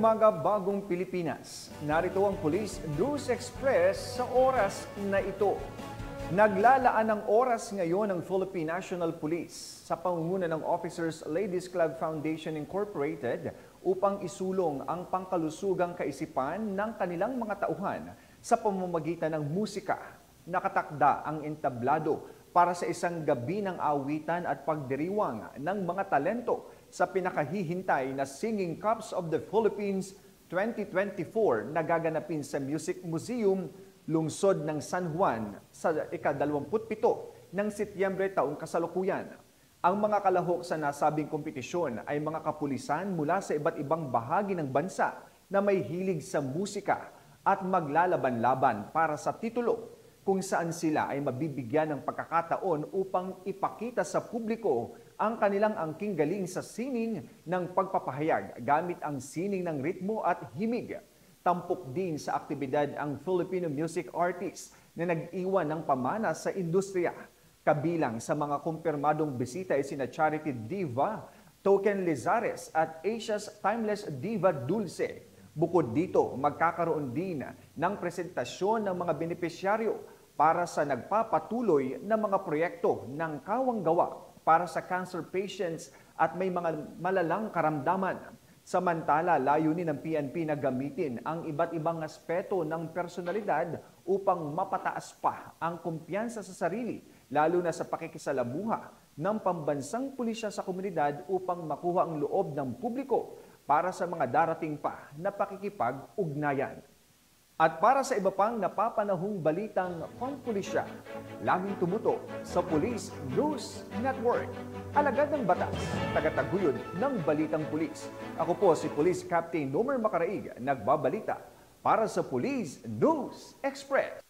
umaga, bagong Pilipinas. Narito ang Police News Express sa oras na ito. Naglalaan ng oras ngayon ang Philippine National Police sa pangunguna ng Officers Ladies Club Foundation Incorporated upang isulong ang pangkalusugang kaisipan ng kanilang mga tauhan sa pamamagitan ng musika. Nakatakda ang entablado para sa isang gabi ng awitan at pagdiriwang ng mga talento sa pinakahihintay na Singing Cups of the Philippines 2024 na gaganapin sa Music Museum, lungsod ng San Juan sa ika-27 ng Setyembre taong kasalukuyan. Ang mga kalahok sa nasabing kompetisyon ay mga kapulisan mula sa iba't ibang bahagi ng bansa na may hilig sa musika at maglalaban-laban para sa titulo, kung saan sila ay mabibigyan ng pagkakataon upang ipakita sa publiko ang kanilang angking galing sa sining ng pagpapahayag gamit ang sining ng ritmo at himig. Tampok din sa aktibidad ang Filipino music artists na nag-iwan ng pamana sa industriya. Kabilang sa mga kumpirmadong bisita ay sina Charity Diva, Token Lizares at Asia's Timeless Diva Dulce. Bukod dito, magkakaroon din ng presentasyon ng mga benepisyaryo para sa nagpapatuloy na mga proyekto ng kawang-gawa para sa cancer patients at may mga malalang karamdaman. Samantala, layunin ng PNP na gamitin ang iba't ibang aspeto ng personalidad upang mapataas pa ang kumpiyansa sa sarili, lalo na sa pakikisalamuha ng pambansang pulisya sa komunidad upang makuha ang loob ng publiko para sa mga darating pa na pakikipag-ugnayan. At para sa iba pang napapanahong balitang pangpulisya, laging tumuto sa Police News Network. Alagad ng batas, tagataguyod ng balitang pulis. Ako po si Police Captain Nomer Macaraig, nagbabalita para sa Police News Express.